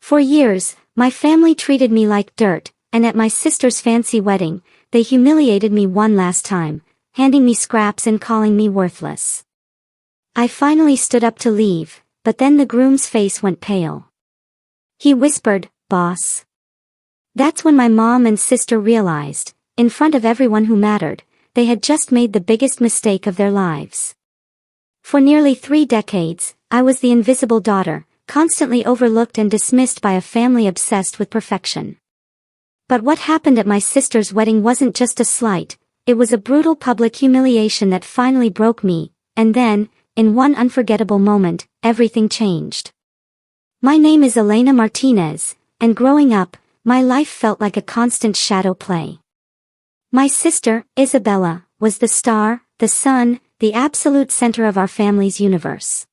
For years, my family treated me like dirt, and at my sister's fancy wedding, they humiliated me one last time, handing me scraps and calling me worthless. I finally stood up to leave, but then the groom's face went pale. He whispered, "Boss." That's when my mom and sister realized, in front of everyone who mattered, they had just made the biggest mistake of their lives. For nearly 3 decades, I was the invisible daughter, constantly overlooked and dismissed by a family obsessed with perfection. But what happened at my sister's wedding wasn't just a slight, it was a brutal public humiliation that finally broke me, and then, in one unforgettable moment, everything changed. My name is Elena Martinez, and growing up, my life felt like a constant shadow play. My sister, Isabella, was the star, the sun, the absolute center of our family's universe.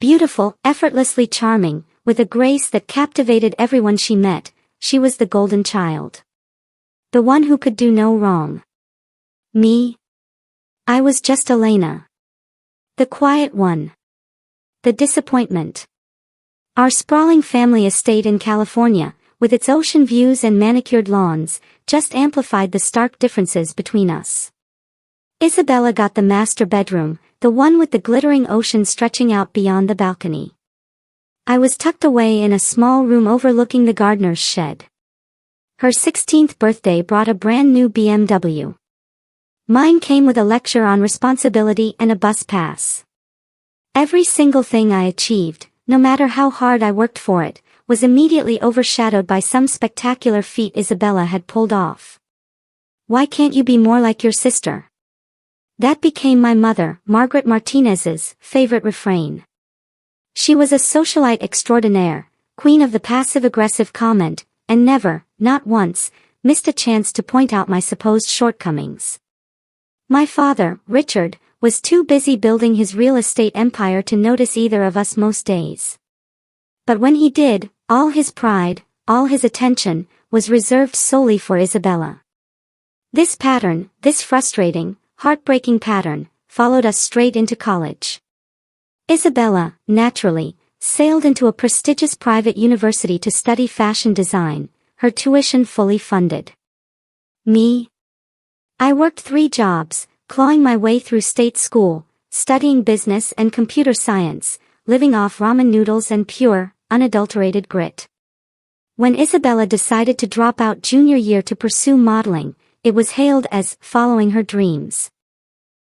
Beautiful, effortlessly charming, with a grace that captivated everyone she met, she was the golden child. The one who could do no wrong. Me? I was just Elena. The quiet one. The disappointment. Our sprawling family estate in California, with its ocean views and manicured lawns, just amplified the stark differences between us. Isabella got the master bedroom, the one with the glittering ocean stretching out beyond the balcony. I was tucked away in a small room overlooking the gardener's shed. Her 16th birthday brought a brand new BMW. Mine came with a lecture on responsibility and a bus pass. Every single thing I achieved, no matter how hard I worked for it, was immediately overshadowed by some spectacular feat Isabella had pulled off. "Why can't you be more like your sister?" That became my mother, Margaret Martinez's, favorite refrain. She was a socialite extraordinaire, queen of the passive-aggressive comment, and never, not once, missed a chance to point out my supposed shortcomings. My father, Richard, was too busy building his real estate empire to notice either of us most days. But when he did, all his pride, all his attention, was reserved solely for Isabella. This pattern, this frustrating, heartbreaking pattern, followed us straight into college. Isabella, naturally, sailed into a prestigious private university to study fashion design, her tuition fully funded. Me? I worked 3 jobs, clawing my way through state school, studying business and computer science, living off ramen noodles and pure, unadulterated grit. When Isabella decided to drop out junior year to pursue modeling, it was hailed as following her dreams.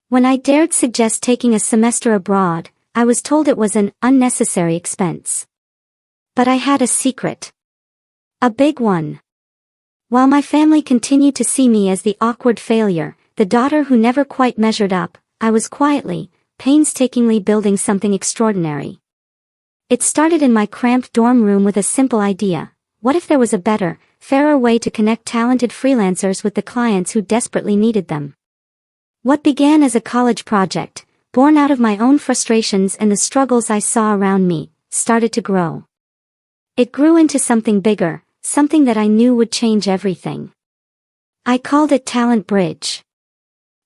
When I dared suggest taking a semester abroad, I was told it was an unnecessary expense. But I had a secret. A big one. While my family continued to see me as the awkward failure, the daughter who never quite measured up, I was quietly, painstakingly building something extraordinary. It started in my cramped dorm room with a simple idea. What if there was a better, fairer way to connect talented freelancers with the clients who desperately needed them? What began as a college project, born out of my own frustrations and the struggles I saw around me, started to grow. It grew into something bigger, something that I knew would change everything. I called it Talent Bridge.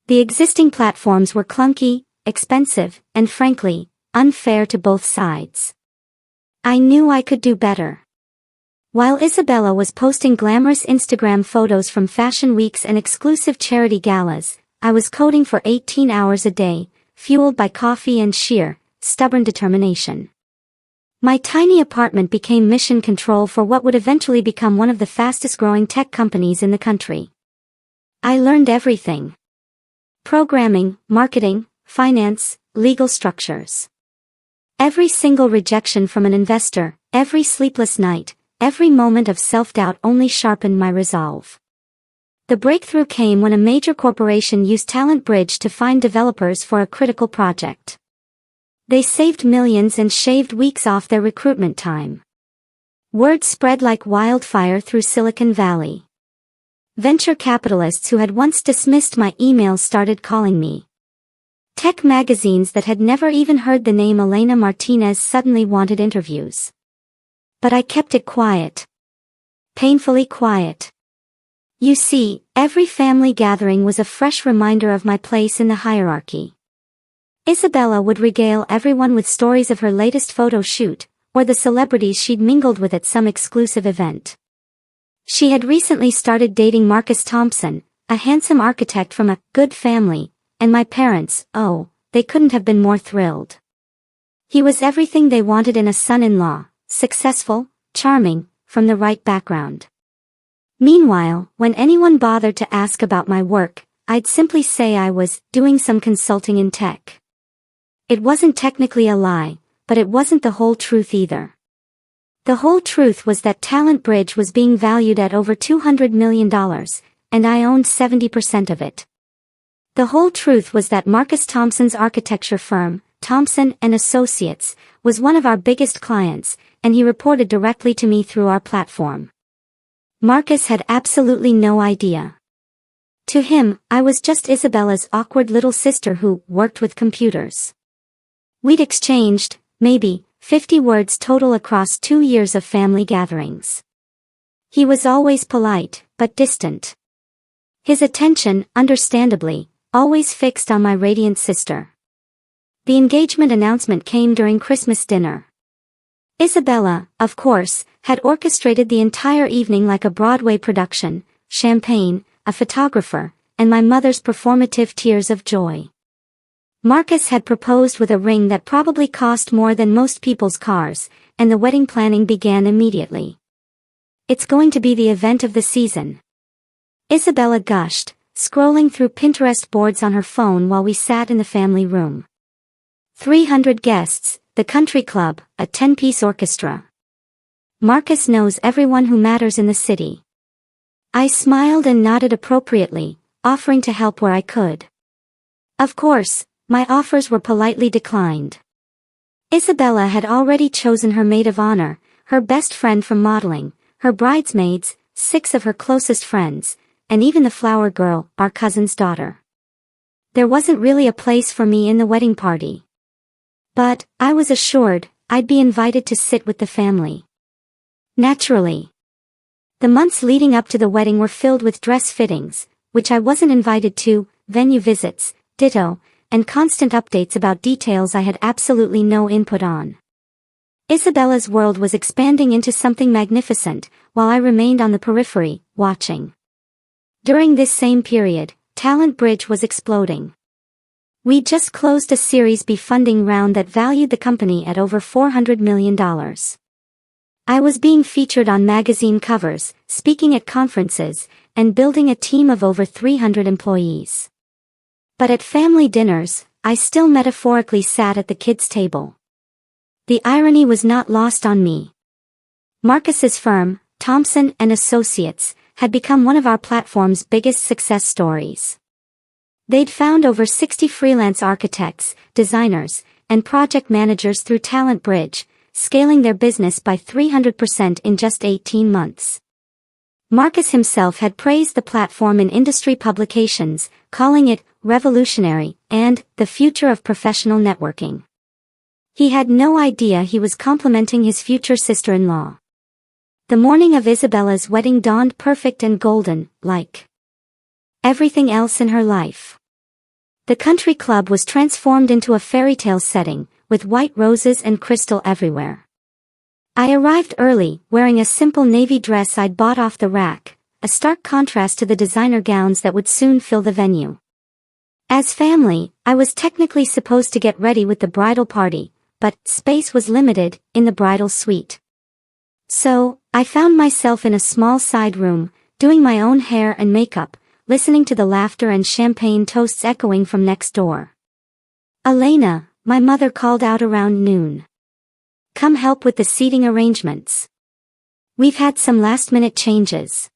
The existing platforms were clunky, expensive, and frankly, unfair to both sides. I knew I could do better. While Isabella was posting glamorous Instagram photos from fashion weeks and exclusive charity galas, I was coding for 18 hours a day, fueled by coffee and sheer, stubborn determination. My tiny apartment became mission control for what would eventually become one of the fastest-growing tech companies in the country. I learned everything. Programming, marketing, finance, legal structures. Every single rejection from an investor, every sleepless night, every moment of self-doubt only sharpened my resolve. The breakthrough came when a major corporation used Talent Bridge to find developers for a critical project. They saved millions and shaved weeks off their recruitment time. Word spread like wildfire through Silicon Valley. Venture capitalists who had once dismissed my emails started calling me. Tech magazines that had never even heard the name Elena Martinez suddenly wanted interviews. But I kept it quiet. Painfully quiet. You see, every family gathering was a fresh reminder of my place in the hierarchy. Isabella would regale everyone with stories of her latest photo shoot, or the celebrities she'd mingled with at some exclusive event. She had recently started dating Marcus Thompson, a handsome architect from a good family, and my parents, oh, they couldn't have been more thrilled. He was everything they wanted in a son-in-law, successful, charming, from the right background. Meanwhile, when anyone bothered to ask about my work, I'd simply say I was doing some consulting in tech. It wasn't technically a lie, but it wasn't the whole truth either. The whole truth was that Talent Bridge was being valued at over $200 million, and I owned 70% of it. The whole truth was that Marcus Thompson's architecture firm, Thompson & Associates, was one of our biggest clients, and he reported directly to me through our platform. Marcus had absolutely no idea. To him, I was just Isabella's awkward little sister who worked with computers. We'd exchanged, maybe, 50 words total across 2 years of family gatherings. He was always polite, but distant. His attention, understandably, always fixed on my radiant sister. The engagement announcement came during Christmas dinner. Isabella, of course, had orchestrated the entire evening like a Broadway production, champagne, a photographer, and my mother's performative tears of joy. Marcus had proposed with a ring that probably cost more than most people's cars, and the wedding planning began immediately. It's going to be the event of the season. Isabella gushed, scrolling through Pinterest boards on her phone while we sat in the family room. 300 guests, the country club, a 10-piece orchestra. Marcus knows everyone who matters in the city. I smiled and nodded appropriately, offering to help where I could. Of course, my offers were politely declined. Isabella had already chosen her maid of honor, her best friend from modeling, her bridesmaids, 6 of her closest friends, and even the flower girl, our cousin's daughter. There wasn't really a place for me in the wedding party. But, I was assured, I'd be invited to sit with the family. Naturally. The months leading up to the wedding were filled with dress fittings, which I wasn't invited to, venue visits, ditto, and constant updates about details I had absolutely no input on. Isabella's world was expanding into something magnificent, while I remained on the periphery, watching. During this same period, Talent Bridge was exploding. We'd just closed a Series B funding round that valued the company at over $400 million. I was being featured on magazine covers, speaking at conferences, and building a team of over 300 employees. But at family dinners, I still metaphorically sat at the kids' table. The irony was not lost on me. Marcus's firm, Thompson & Associates, had become one of our platform's biggest success stories. They'd found over 60 freelance architects, designers, and project managers through Talent Bridge, scaling their business by 300% in just 18 months. Marcus himself had praised the platform in industry publications, calling it revolutionary and the future of professional networking. He had no idea he was complimenting his future sister-in-law. The morning of Isabella's wedding dawned perfect and golden, like everything else in her life. The country club was transformed into a fairy tale setting, with white roses and crystal everywhere. I arrived early, wearing a simple navy dress I'd bought off the rack, a stark contrast to the designer gowns that would soon fill the venue. As family, I was technically supposed to get ready with the bridal party, but space was limited in the bridal suite. So, I found myself in a small side room, doing my own hair and makeup, listening to the laughter and champagne toasts echoing from next door. "Elena," my mother called out around noon. "Come help with the seating arrangements. We've had some last-minute changes."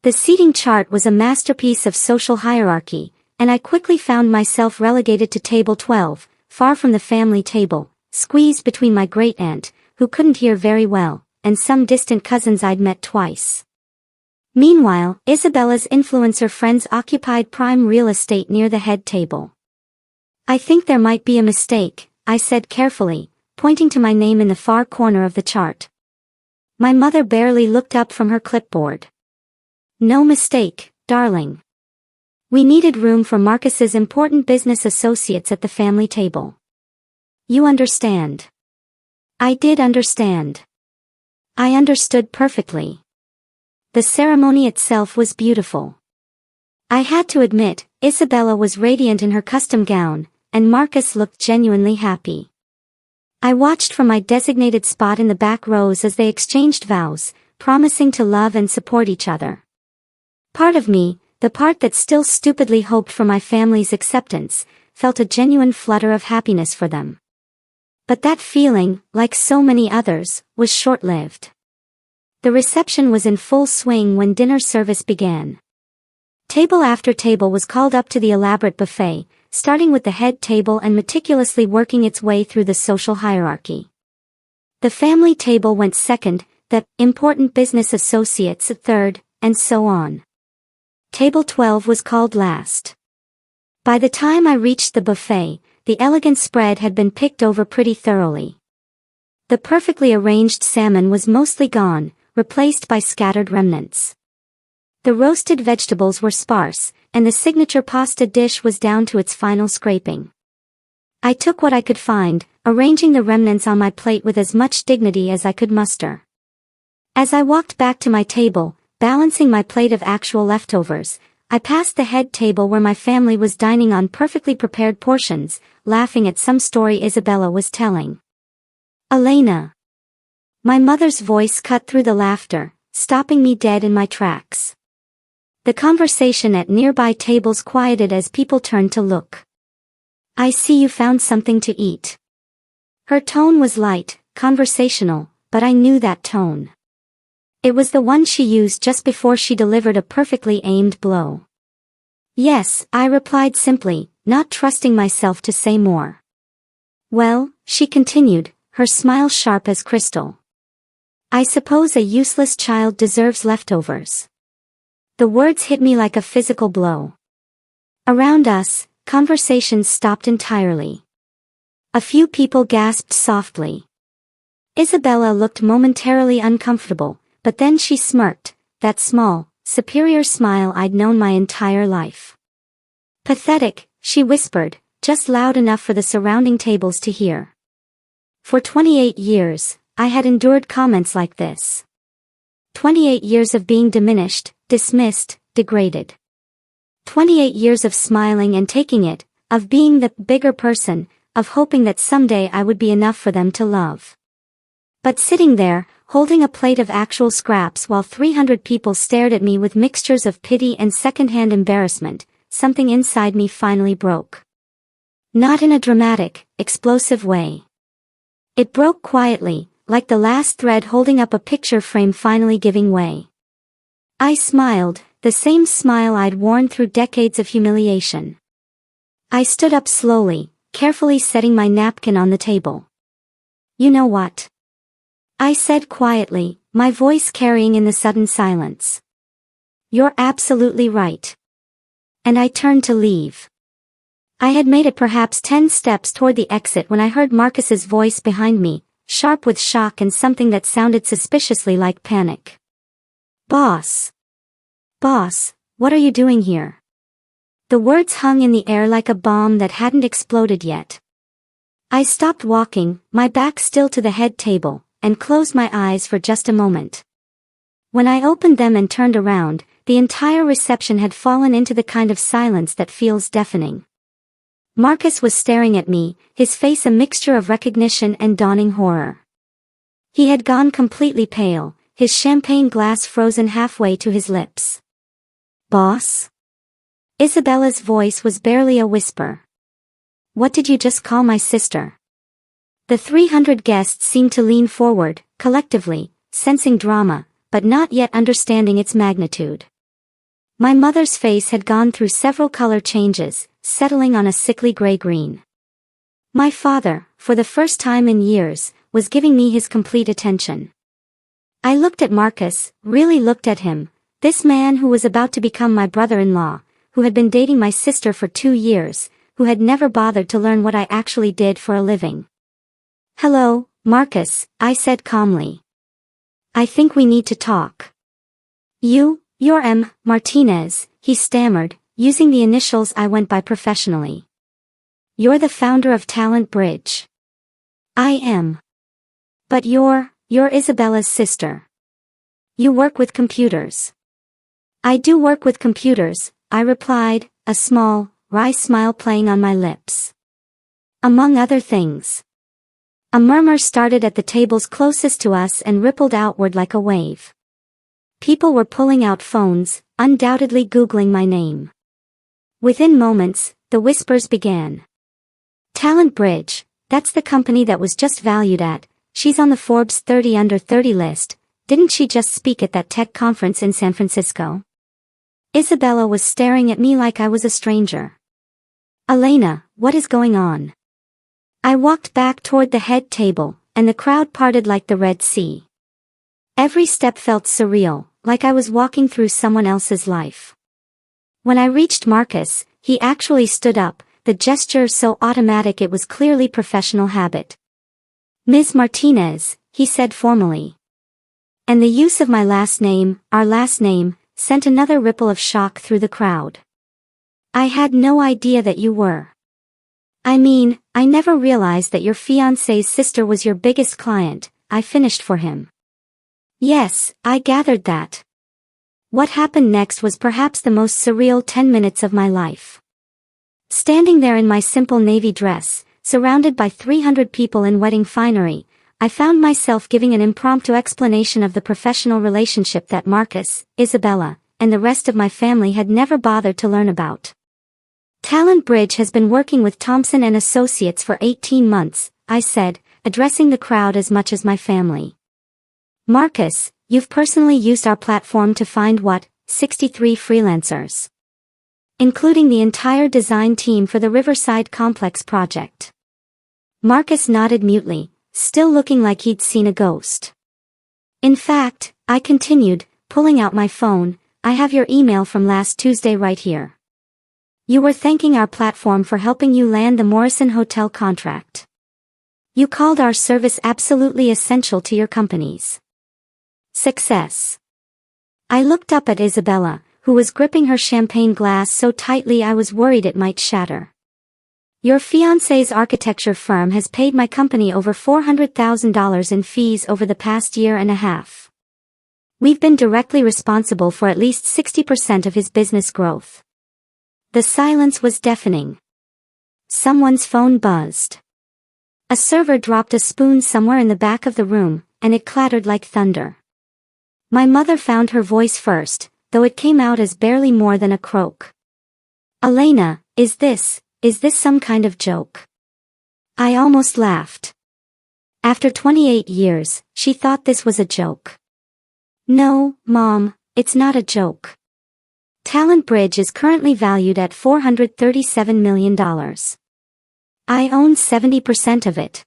The seating chart was a masterpiece of social hierarchy, and I quickly found myself relegated to table 12, far from the family table, squeezed between my great-aunt, who couldn't hear very well, and some distant cousins I'd met twice. Meanwhile, Isabella's influencer friends occupied prime real estate near the head table. "I think there might be a mistake," I said carefully, pointing to my name in the far corner of the chart. My mother barely looked up from her clipboard. "No mistake, darling. We needed room for Marcus's important business associates at the family table. You understand." I did understand. I understood perfectly. The ceremony itself was beautiful. I had to admit, Isabella was radiant in her custom gown, and Marcus looked genuinely happy. I watched from my designated spot in the back rows as they exchanged vows, promising to love and support each other. Part of me, the part that still stupidly hoped for my family's acceptance, felt a genuine flutter of happiness for them. But that feeling, like so many others, was short-lived. The reception was in full swing when dinner service began. Table after table was called up to the elaborate buffet, starting with the head table and meticulously working its way through the social hierarchy. The family table went second, the important business associates third, and so on. Table 12 was called last. By the time I reached the buffet, the elegant spread had been picked over pretty thoroughly. The perfectly arranged salmon was mostly gone, replaced by scattered remnants. The roasted vegetables were sparse, and the signature pasta dish was down to its final scraping. I took what I could find, arranging the remnants on my plate with as much dignity as I could muster. As I walked back to my table, balancing my plate of actual leftovers, I passed the head table where my family was dining on perfectly prepared portions, laughing at some story Isabella was telling. "Elena." My mother's voice cut through the laughter, stopping me dead in my tracks. The conversation at nearby tables quieted as people turned to look. "I see you found something to eat." Her tone was light, conversational, but I knew that tone. It was the one she used just before she delivered a perfectly aimed blow. "Yes," I replied simply, not trusting myself to say more. "Well," she continued, her smile sharp as crystal. "I suppose a useless child deserves leftovers." The words hit me like a physical blow. Around us, conversations stopped entirely. A few people gasped softly. Isabella looked momentarily uncomfortable, but then she smirked, that small, superior smile I'd known my entire life. "Pathetic," she whispered, just loud enough for the surrounding tables to hear. For 28 years, I had endured comments like this. 28 years of being diminished, dismissed, degraded. 28 years of smiling and taking it, of being the bigger person, of hoping that someday I would be enough for them to love. But sitting there, holding a plate of actual scraps while 300 people stared at me with mixtures of pity and secondhand embarrassment, something inside me finally broke. Not in a dramatic, explosive way. It broke quietly, like the last thread holding up a picture frame finally giving way. I smiled, the same smile I'd worn through decades of humiliation. I stood up slowly, carefully setting my napkin on the table. "You know what?" I said quietly, my voice carrying in the sudden silence. "You're absolutely right." And I turned to leave. I had made it perhaps 10 steps toward the exit when I heard Marcus's voice behind me, sharp with shock and something that sounded suspiciously like panic. "Boss. Boss, what are you doing here?" The words hung in the air like a bomb that hadn't exploded yet. I stopped walking, my back still to the head table, and closed my eyes for just a moment. When I opened them and turned around, the entire reception had fallen into the kind of silence that feels deafening. Marcus was staring at me, his face a mixture of recognition and dawning horror. He had gone completely pale, his champagne glass frozen halfway to his lips. "Boss?" Isabella's voice was barely a whisper. "What did you just call my sister?" The 300 guests seemed to lean forward, collectively, sensing drama, but not yet understanding its magnitude. My mother's face had gone through several color changes, settling on a sickly gray-green. My father, for the first time in years, was giving me his complete attention. I looked at Marcus, really looked at him, this man who was about to become my brother-in-law, who had been dating my sister for 2 years, who had never bothered to learn what I actually did for a living. "Hello, Marcus," I said calmly. "I think we need to talk." You're Martinez," he stammered, using the initials I went by professionally. "You're the founder of Talent Bridge." "I am." But you're Isabella's sister. You work with computers. I do work with computers, I replied, a small, wry smile playing on my lips. Among other things. A murmur started at the tables closest to us and rippled outward like a wave. People were pulling out phones, undoubtedly Googling my name. Within moments, the whispers began. Talent Bridge, that's the company that was just valued at, she's on the Forbes 30 under 30 list, didn't she just speak at that tech conference in San Francisco? Isabella was staring at me like I was a stranger. Elena, what is going on? I walked back toward the head table, and the crowd parted like the Red Sea. Every step felt surreal, like I was walking through someone else's life. When I reached Marcus, he actually stood up, the gesture so automatic it was clearly professional habit. Ms. Martinez, he said formally. And the use of my last name, our last name, sent another ripple of shock through the crowd. I had no idea that you were. I mean, I never realized that your fiancé's sister was your biggest client, I finished for him. Yes, I gathered that. What happened next was perhaps the most surreal 10 minutes of my life. Standing there in my simple navy dress, surrounded by 300 people in wedding finery, I found myself giving an impromptu explanation of the professional relationship that Marcus, Isabella, and the rest of my family had never bothered to learn about. Talent Bridge has been working with Thompson and Associates for 18 months, I said, addressing the crowd as much as my family. Marcus, you've personally used our platform to find 63 freelancers. Including the entire design team for the Riverside Complex project. Marcus nodded mutely, still looking like he'd seen a ghost. In fact, I continued, pulling out my phone, I have your email from last Tuesday right here. You were thanking our platform for helping you land the Morrison Hotel contract. You called our service absolutely essential to your company's success. I looked up at Isabella, who was gripping her champagne glass so tightly I was worried it might shatter. Your fiancé's architecture firm has paid my company over $400,000 in fees over the past year and a half. We've been directly responsible for at least 60% of his business growth. The silence was deafening. Someone's phone buzzed. A server dropped a spoon somewhere in the back of the room, and it clattered like thunder. My mother found her voice first, though it came out as barely more than a croak. Elena, is this some kind of joke? I almost laughed. After 28 years, she thought this was a joke. No, Mom, it's not a joke. Talent Bridge is currently valued at $437 million. I own 70% of it.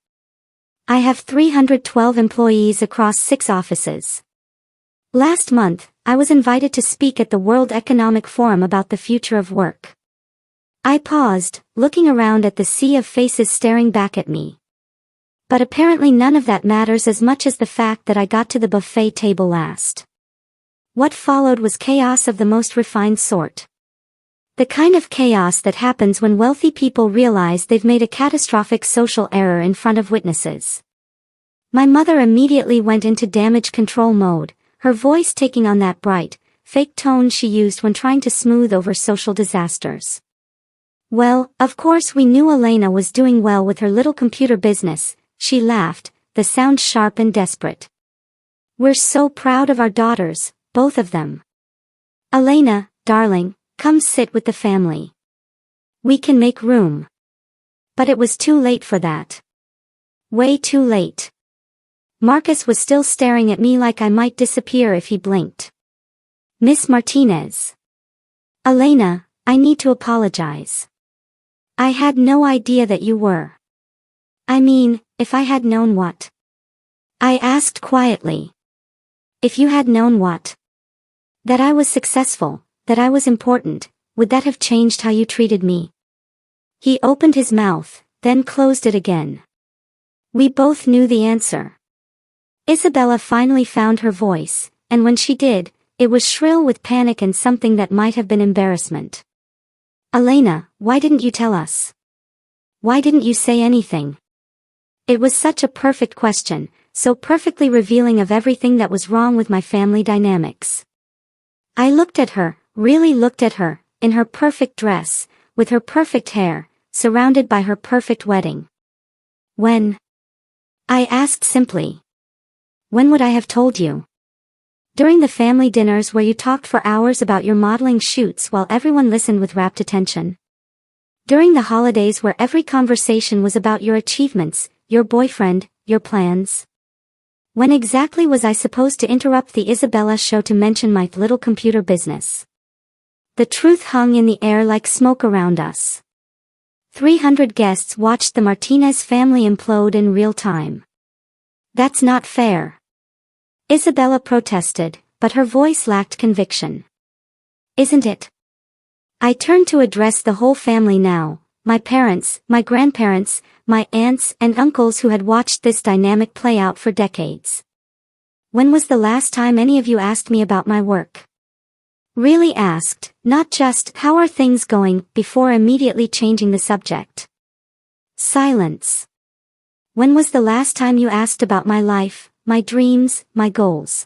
I have 312 employees across 6 offices. Last month, I was invited to speak at the World Economic Forum about the future of work. I paused, looking around at the sea of faces staring back at me. But apparently none of that matters as much as the fact that I got to the buffet table last. What followed was chaos of the most refined sort. The kind of chaos that happens when wealthy people realize they've made a catastrophic social error in front of witnesses. My mother immediately went into damage control mode, her voice taking on that bright, fake tone she used when trying to smooth over social disasters. Well, of course we knew Elena was doing well with her little computer business, she laughed, the sound sharp and desperate. We're so proud of our daughters, both of them. Elena, darling, come sit with the family. We can make room. But it was too late for that. Way too late. Marcus was still staring at me like I might disappear if he blinked. Miss Martinez. Elena, I need to apologize. I had no idea that you were. I mean, if I had known what? I asked quietly. If you had known what? That I was successful, that I was important, would that have changed how you treated me? He opened his mouth, then closed it again. We both knew the answer. Isabella finally found her voice, and when she did, it was shrill with panic and something that might have been embarrassment. Elena, why didn't you tell us? Why didn't you say anything? It was such a perfect question, so perfectly revealing of everything that was wrong with my family dynamics. I looked at her, really looked at her, in her perfect dress, with her perfect hair, surrounded by her perfect wedding. When? I asked simply. When would I have told you? During the family dinners where you talked for hours about your modeling shoots while everyone listened with rapt attention. During the holidays where every conversation was about your achievements, your boyfriend, your plans. When exactly was I supposed to interrupt the Isabella show to mention my little computer business? The truth hung in the air like smoke around us. 300 guests watched the Martinez family implode in real time. That's not fair. Isabella protested, but her voice lacked conviction. Isn't it? I turned to address the whole family now, my parents, my grandparents, my aunts and uncles who had watched this dynamic play out for decades. When was the last time any of you asked me about my work? Really asked, not just, how are things going, before immediately changing the subject. Silence. When was the last time you asked about my life, my dreams, my goals?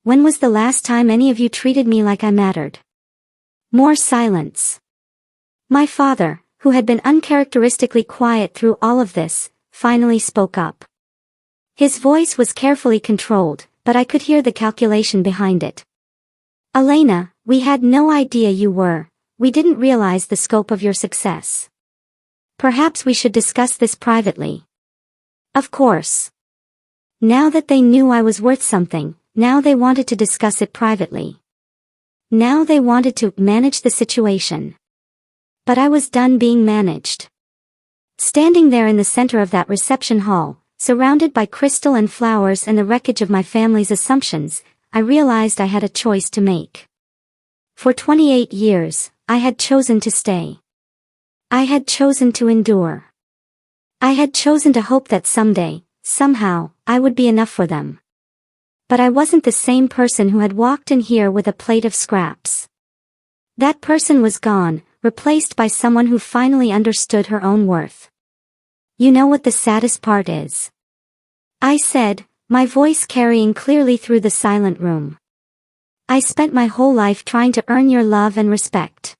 When was the last time any of you treated me like I mattered? More silence. My father, who had been uncharacteristically quiet through all of this, finally spoke up. His voice was carefully controlled, but I could hear the calculation behind it. Elena, we had no idea we didn't realize the scope of your success. Perhaps we should discuss this privately. Of course. Now that they knew I was worth something, now they wanted to discuss it privately. Now they wanted to manage the situation. But I was done being managed. Standing there in the center of that reception hall, surrounded by crystal and flowers and the wreckage of my family's assumptions, I realized I had a choice to make. For 28 years, I had chosen to stay. I had chosen to endure. I had chosen to hope that someday, somehow, I would be enough for them. But I wasn't the same person who had walked in here with a plate of scraps. That person was gone, replaced by someone who finally understood her own worth. You know what the saddest part is? I said, my voice carrying clearly through the silent room. I spent my whole life trying to earn your love and respect.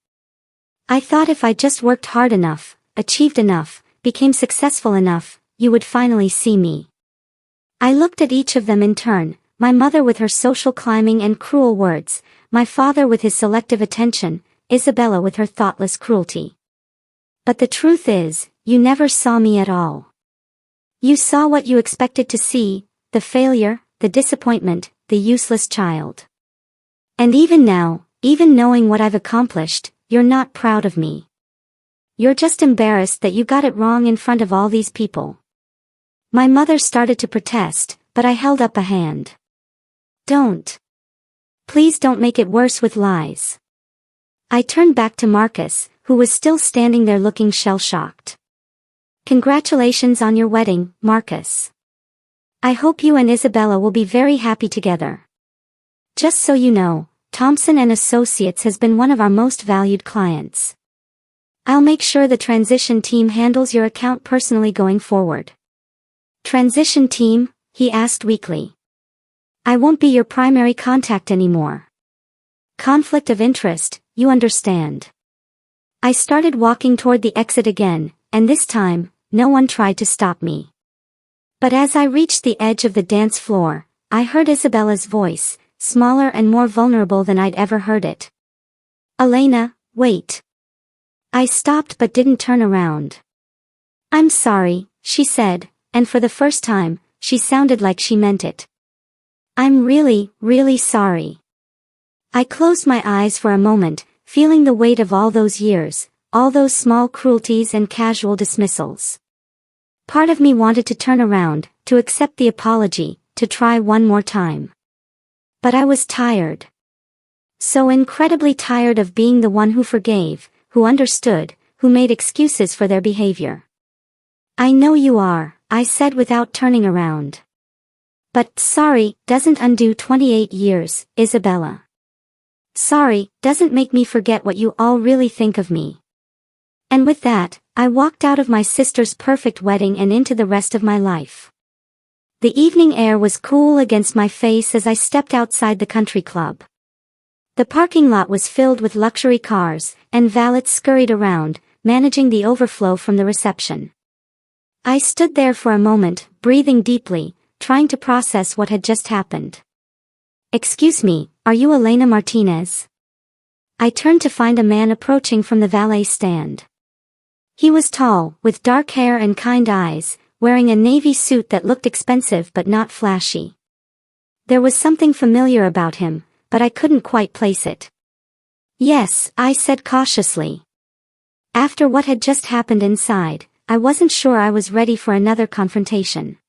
I thought if I just worked hard enough, achieved enough, became successful enough, you would finally see me. I looked at each of them in turn, my mother with her social climbing and cruel words, my father with his selective attention, Isabella with her thoughtless cruelty. But the truth is, you never saw me at all. You saw what you expected to see, the failure, the disappointment, the useless child. And even now, even knowing what I've accomplished, you're not proud of me. You're just embarrassed that you got it wrong in front of all these people. My mother started to protest, but I held up a hand. Don't. Please don't make it worse with lies. I turned back to Marcus, who was still standing there looking shell-shocked. Congratulations on your wedding, Marcus. I hope you and Isabella will be very happy together. Just so you know, Thompson & Associates has been one of our most valued clients. I'll make sure the transition team handles your account personally going forward. Transition team? He asked weakly. I won't be your primary contact anymore. Conflict of interest, you understand. I started walking toward the exit again, and this time, no one tried to stop me. But as I reached the edge of the dance floor, I heard Isabella's voice, smaller and more vulnerable than I'd ever heard it. Elena, wait. I stopped but didn't turn around. I'm sorry, she said, and for the first time, she sounded like she meant it. I'm really, really sorry. I closed my eyes for a moment, feeling the weight of all those years, all those small cruelties and casual dismissals. Part of me wanted to turn around, to accept the apology, to try one more time. But I was tired. So incredibly tired of being the one who forgave, who understood, who made excuses for their behavior. I know you are, I said without turning around. But sorry doesn't undo 28 years, Isabella. Sorry doesn't make me forget what you all really think of me. And with that, I walked out of my sister's perfect wedding and into the rest of my life. The evening air was cool against my face as I stepped outside the country club. The parking lot was filled with luxury cars, and valets scurried around, managing the overflow from the reception. I stood there for a moment, breathing deeply, trying to process what had just happened. "Excuse me, are you Elena Martinez?" I turned to find a man approaching from the valet stand. He was tall, with dark hair and kind eyes, wearing a navy suit that looked expensive but not flashy. There was something familiar about him, but I couldn't quite place it. "Yes," I said cautiously. After what had just happened inside, I wasn't sure I was ready for another confrontation.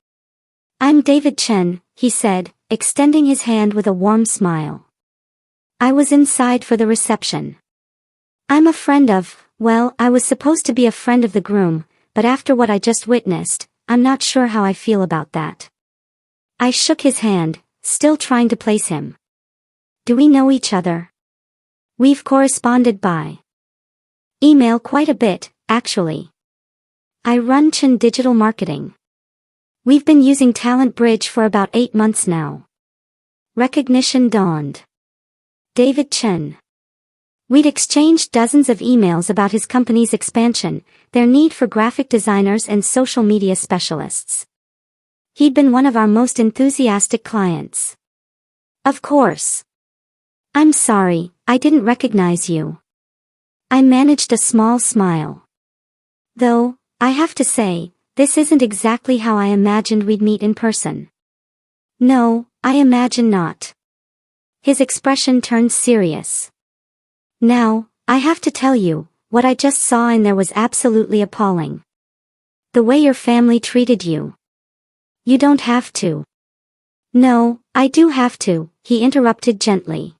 "I'm David Chen," he said, extending his hand with a warm smile. I was inside for the reception. "I'm a friend of, well, I was supposed to be a friend of the groom, but after what I just witnessed, I'm not sure how I feel about that." I shook his hand, still trying to place him. "Do we know each other?" "We've corresponded by email quite a bit, actually. I run Chen Digital Marketing. We've been using Talent Bridge for about 8 months now." Recognition dawned. David Chen. We'd exchanged dozens of emails about his company's expansion, their need for graphic designers and social media specialists. He'd been one of our most enthusiastic clients. "Of course. I'm sorry, I didn't recognize you." I managed a small smile. "Though, I have to say, this isn't exactly how I imagined we'd meet in person." "No, I imagine not." His expression turned serious. "Now, I have to tell you, what I just saw in there was absolutely appalling. The way your family treated you." "You don't have to." "No, I do have to," he interrupted gently.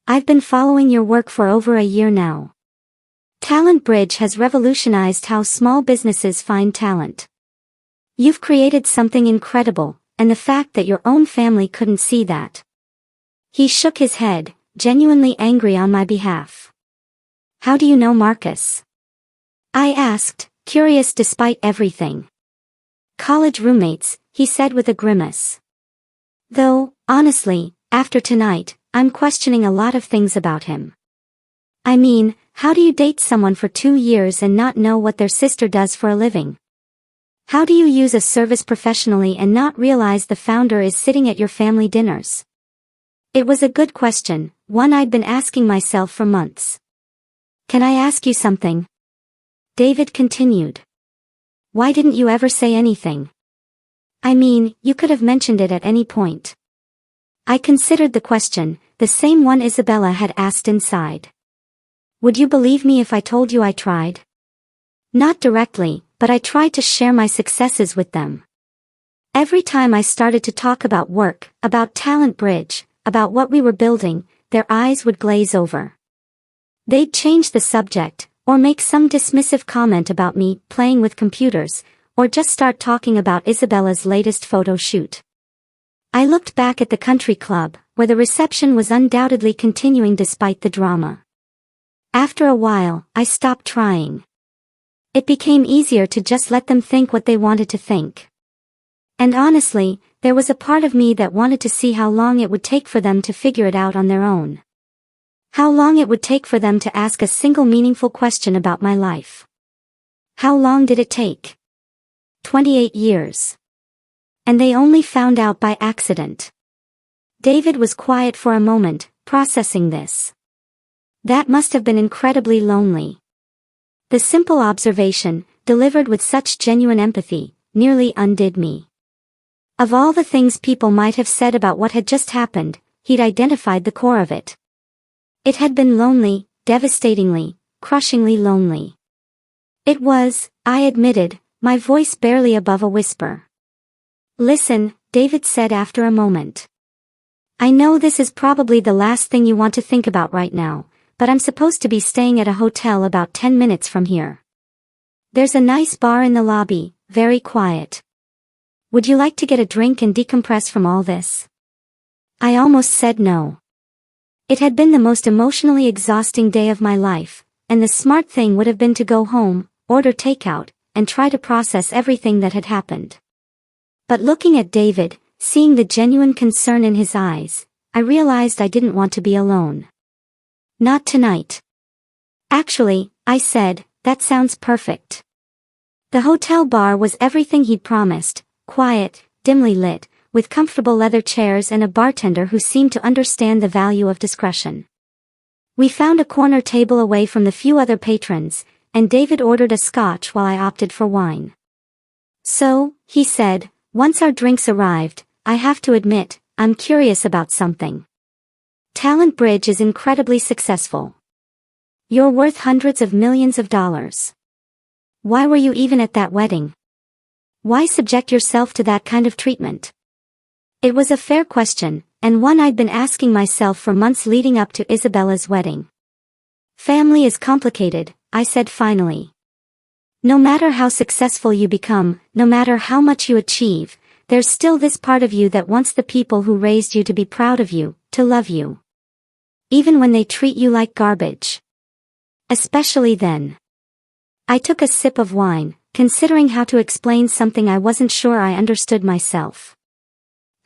"I've been following your work for over a year now. Talent Bridge has revolutionized how small businesses find talent. You've created something incredible, and the fact that your own family couldn't see that." He shook his head, genuinely angry on my behalf. "How do you know Marcus?" I asked, curious despite everything. "College roommates," he said with a grimace. "Though, honestly, after tonight, I'm questioning a lot of things about him. I mean, how do you date someone for 2 years and not know what their sister does for a living? How do you use a service professionally and not realize the founder is sitting at your family dinners?" It was a good question, one I'd been asking myself for months. "Can I ask you something?" David continued. "Why didn't you ever say anything? I mean, you could have mentioned it at any point." I considered the question, the same one Isabella had asked inside. "Would you believe me if I told you I tried?" "Not directly, but I tried to share my successes with them. Every time I started to talk about work, about Talent Bridge, about what we were building, their eyes would glaze over. They'd change the subject, or make some dismissive comment about me playing with computers, or just start talking about Isabella's latest photo shoot. I looked back at the country club, where the reception was undoubtedly continuing despite the drama. After a while, I stopped trying. It became easier to just let them think what they wanted to think. And honestly, there was a part of me that wanted to see how long it would take for them to figure it out on their own. How long it would take for them to ask a single meaningful question about my life. How long did it take? 28 years. And they only found out by accident. David was quiet for a moment, processing this. That must have been incredibly lonely. The simple observation, delivered with such genuine empathy, nearly undid me. Of all the things people might have said about what had just happened, he'd identified the core of it. It had been lonely, devastatingly, crushingly lonely. It was, I admitted, my voice barely above a whisper. "Listen," David said after a moment. "I know this is probably the last thing you want to think about right now, but I'm supposed to be staying at a hotel about 10 minutes from here. There's a nice bar in the lobby, very quiet. Would you like to get a drink and decompress from all this?" I almost said no. It had been the most emotionally exhausting day of my life, and the smart thing would have been to go home, order takeout, and try to process everything that had happened. But looking at David, seeing the genuine concern in his eyes, I realized I didn't want to be alone. Not tonight. Actually, I said, that sounds perfect. The hotel bar was everything he'd promised, quiet, dimly lit, with comfortable leather chairs and a bartender who seemed to understand the value of discretion. We found a corner table away from the few other patrons, and David ordered a scotch while I opted for wine. So, he said, once our drinks arrived, I have to admit, I'm curious about something. Talent Bridge is incredibly successful. You're worth hundreds of millions of dollars. Why were you even at that wedding? Why subject yourself to that kind of treatment? It was a fair question, and one I'd been asking myself for months leading up to Isabella's wedding. Family is complicated, I said finally. No matter how successful you become, no matter how much you achieve, there's still this part of you that wants the people who raised you to be proud of you, to love you. Even when they treat you like garbage. Especially then. I took a sip of wine, considering how to explain something I wasn't sure I understood myself.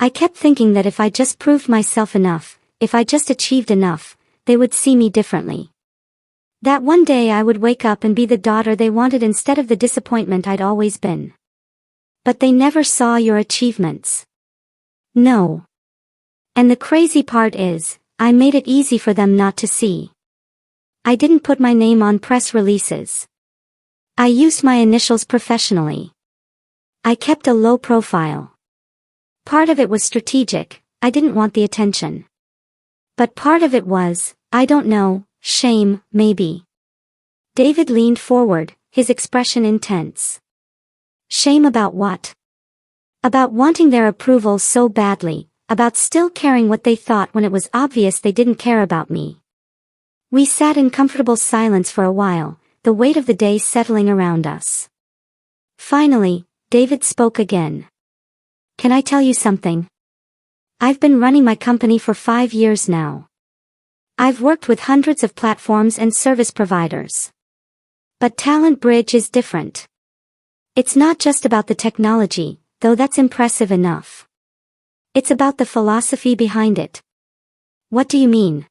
I kept thinking that if I just proved myself enough, if I just achieved enough, they would see me differently. That one day I would wake up and be the daughter they wanted instead of the disappointment I'd always been. But they never saw your achievements. No. And the crazy part is, I made it easy for them not to see. I didn't put my name on press releases. I used my initials professionally. I kept a low profile. Part of it was strategic, I didn't want the attention. But part of it was, I don't know, shame, maybe. David leaned forward, his expression intense. Shame about what? About wanting their approval so badly, about still caring what they thought when it was obvious they didn't care about me. We sat in comfortable silence for a while, the weight of the day settling around us. Finally, David spoke again. Can I tell you something? I've been running my company for 5 years now. I've worked with hundreds of platforms and service providers. But Talent Bridge is different. It's not just about the technology, though that's impressive enough. It's about the philosophy behind it. What do you mean?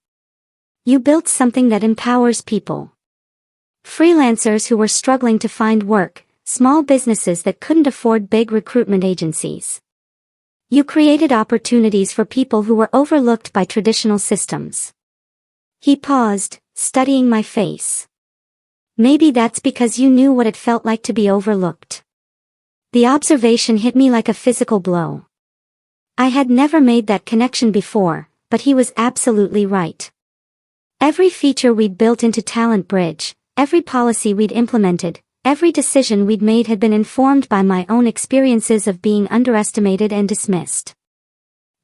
You built something that empowers people. Freelancers who were struggling to find work, small businesses that couldn't afford big recruitment agencies. You created opportunities for people who were overlooked by traditional systems. He paused, studying my face. Maybe that's because you knew what it felt like to be overlooked. The observation hit me like a physical blow. I had never made that connection before, but he was absolutely right. Every feature we'd built into Talent Bridge, every policy we'd implemented, every decision we'd made had been informed by my own experiences of being underestimated and dismissed.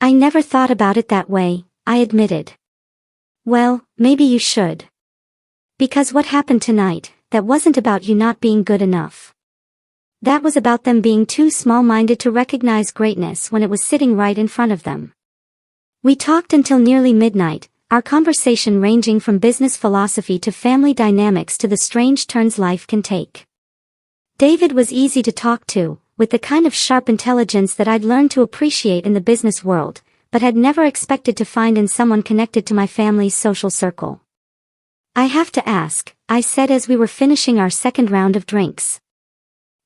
I never thought about it that way, I admitted. Well, maybe you should. Because what happened tonight, that wasn't about you not being good enough. That was about them being too small-minded to recognize greatness when it was sitting right in front of them. We talked until nearly midnight, our conversation ranging from business philosophy to family dynamics to the strange turns life can take. David was easy to talk to, with the kind of sharp intelligence that I'd learned to appreciate in the business world, but had never expected to find in someone connected to my family's social circle. I have to ask, I said as we were finishing our second round of drinks.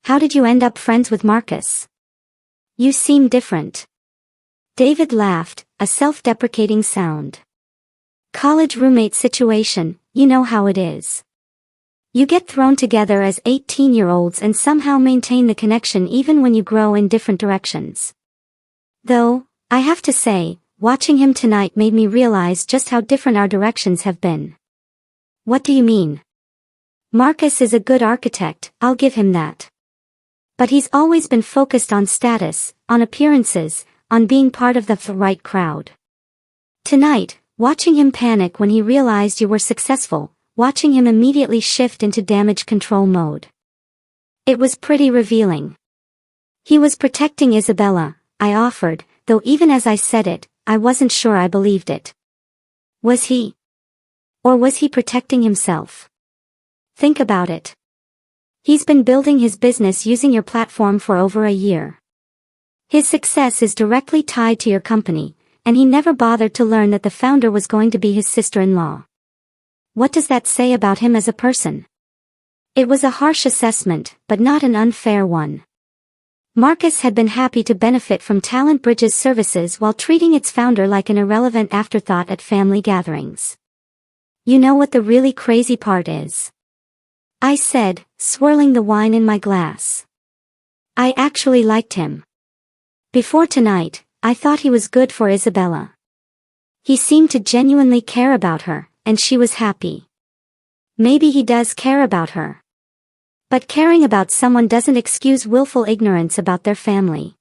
How did you end up friends with Marcus? You seem different. David laughed, a self-deprecating sound. College roommate situation, you know how it is. You get thrown together as 18-year-olds and somehow maintain the connection even when you grow in different directions. Though, I have to say, watching him tonight made me realize just how different our directions have been. What do you mean? Marcus is a good architect, I'll give him that. But he's always been focused on status, on appearances, on being part of the right crowd. Tonight, watching him panic when he realized you were successful, watching him immediately shift into damage control mode. It was pretty revealing. He was protecting Isabella, I offered, though even as I said it, I wasn't sure I believed it. Was he? Or was he protecting himself? Think about it. He's been building his business using your platform for over a year. His success is directly tied to your company, and he never bothered to learn that the founder was going to be his sister-in-law. What does that say about him as a person? It was a harsh assessment, but not an unfair one. Marcus had been happy to benefit from Talent Bridge's services while treating its founder like an irrelevant afterthought at family gatherings. You know what the really crazy part is? I said, swirling the wine in my glass. I actually liked him. Before tonight, I thought he was good for Isabella. He seemed to genuinely care about her, and she was happy. Maybe he does care about her. But caring about someone doesn't excuse willful ignorance about their family.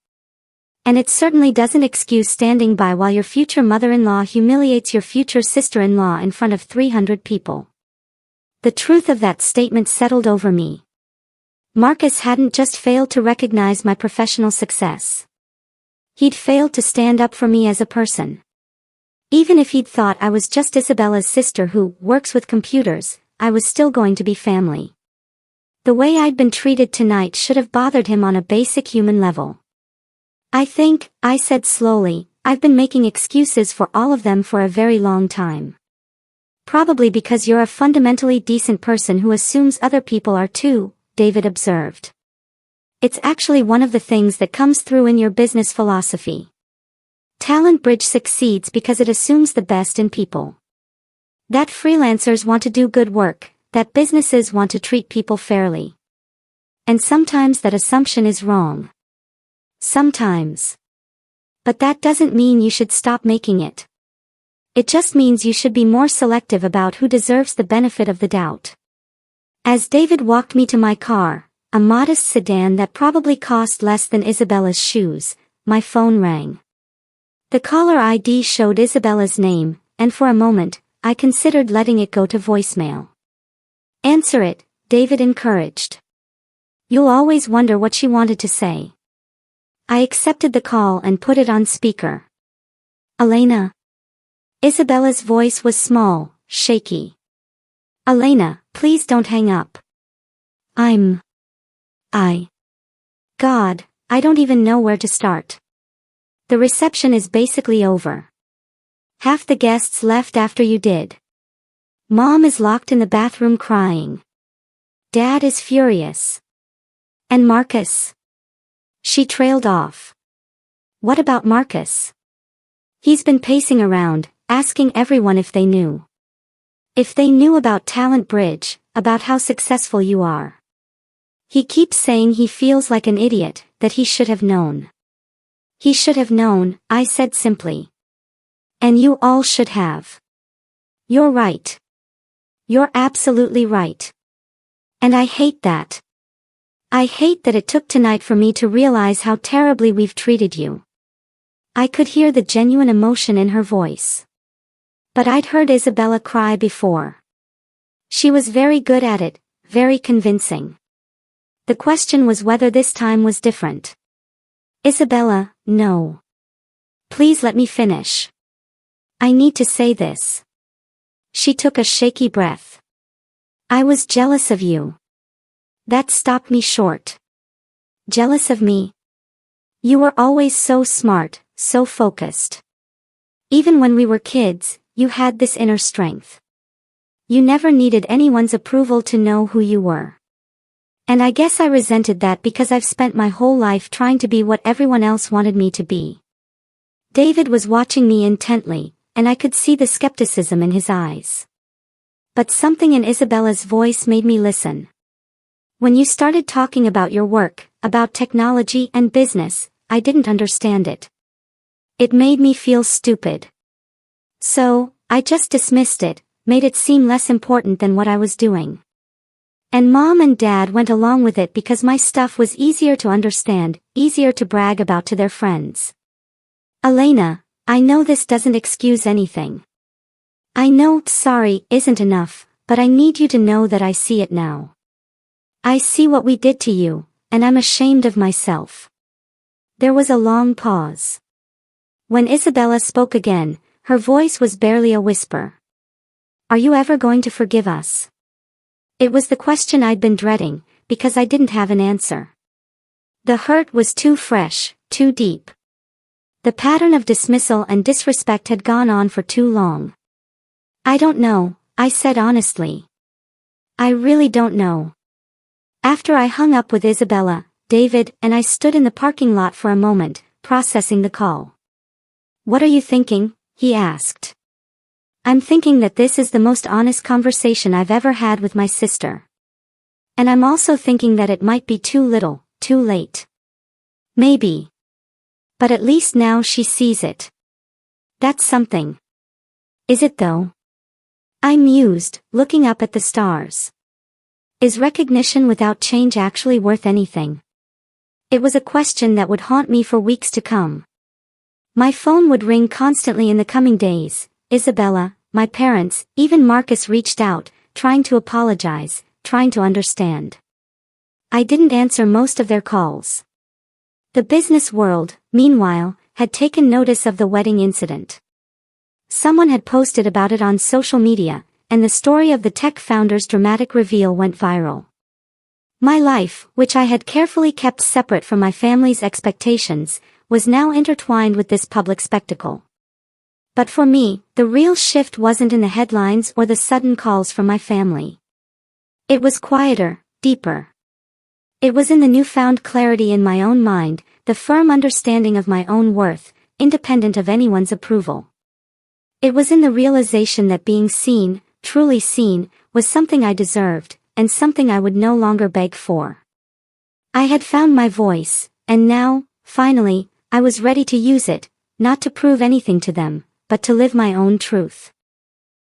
And it certainly doesn't excuse standing by while your future mother-in-law humiliates your future sister-in-law in front of 300 people. The truth of that statement settled over me. Marcus hadn't just failed to recognize my professional success. He'd failed to stand up for me as a person. Even if he'd thought I was just Isabella's sister who works with computers, I was still going to be family. The way I'd been treated tonight should have bothered him on a basic human level. I think, I said slowly, I've been making excuses for all of them for a very long time. Probably because you're a fundamentally decent person who assumes other people are too, David observed. It's actually one of the things that comes through in your business philosophy. Talent Bridge succeeds because it assumes the best in people. That freelancers want to do good work, that businesses want to treat people fairly. And sometimes that assumption is wrong. Sometimes. But that doesn't mean you should stop making it. It just means you should be more selective about who deserves the benefit of the doubt. As David walked me to my car, a modest sedan that probably cost less than Isabella's shoes, my phone rang. The caller ID showed Isabella's name, and for a moment, I considered letting it go to voicemail. Answer it, David encouraged. You'll always wonder what she wanted to say. I accepted the call and put it on speaker. Elena. Isabella's voice was small, shaky. Elena, please don't hang up. God, I don't even know where to start. The reception is basically over. Half the guests left after you did. Mom is locked in the bathroom crying. Dad is furious. And Marcus? She trailed off. What about Marcus? He's been pacing around, asking everyone if they knew. If they knew about Talent Bridge, about how successful you are. He keeps saying he feels like an idiot, that he should have known. He should have known, I said simply. And you all should have. You're right. You're absolutely right. And I hate that. I hate that it took tonight for me to realize how terribly we've treated you. I could hear the genuine emotion in her voice. But I'd heard Isabella cry before. She was very good at it, very convincing. The question was whether this time was different. Isabella, no. Please let me finish. I need to say this. She took a shaky breath. I was jealous of you. That stopped me short. Jealous of me? You were always so smart, so focused. Even when we were kids, you had this inner strength. You never needed anyone's approval to know who you were. And I guess I resented that because I've spent my whole life trying to be what everyone else wanted me to be. David was watching me intently, and I could see the skepticism in his eyes. But something in Isabella's voice made me listen. When you started talking about your work, about technology and business, I didn't understand it. It made me feel stupid. So, I just dismissed it, made it seem less important than what I was doing. And Mom and Dad went along with it because my stuff was easier to understand, easier to brag about to their friends. Elena, I know this doesn't excuse anything. I know sorry isn't enough, but I need you to know that I see it now. I see what we did to you, and I'm ashamed of myself. There was a long pause. When Isabella spoke again, her voice was barely a whisper. Are you ever going to forgive us? It was the question I'd been dreading, because I didn't have an answer. The hurt was too fresh, too deep. The pattern of dismissal and disrespect had gone on for too long. I don't know, I said honestly. I really don't know. After I hung up with Isabella, David and I stood in the parking lot for a moment, processing the call. What are you thinking? He asked. I'm thinking that this is the most honest conversation I've ever had with my sister. And I'm also thinking that it might be too little, too late. Maybe. But at least now she sees it. That's something. Is it though? I mused, looking up at the stars. Is recognition without change actually worth anything? It was a question that would haunt me for weeks to come. My phone would ring constantly in the coming days. Isabella, my parents, even Marcus reached out, trying to apologize, trying to understand. I didn't answer most of their calls. The business world, meanwhile, had taken notice of the wedding incident. Someone had posted about it on social media, and the story of the tech founder's dramatic reveal went viral. My life, which I had carefully kept separate from my family's expectations, was now intertwined with this public spectacle. But for me, the real shift wasn't in the headlines or the sudden calls from my family. It was quieter, deeper. It was in the newfound clarity in my own mind, the firm understanding of my own worth, independent of anyone's approval. It was in the realization that being seen, truly seen, was something I deserved, and something I would no longer beg for. I had found my voice, and now, finally, I was ready to use it, not to prove anything to them, but to live my own truth.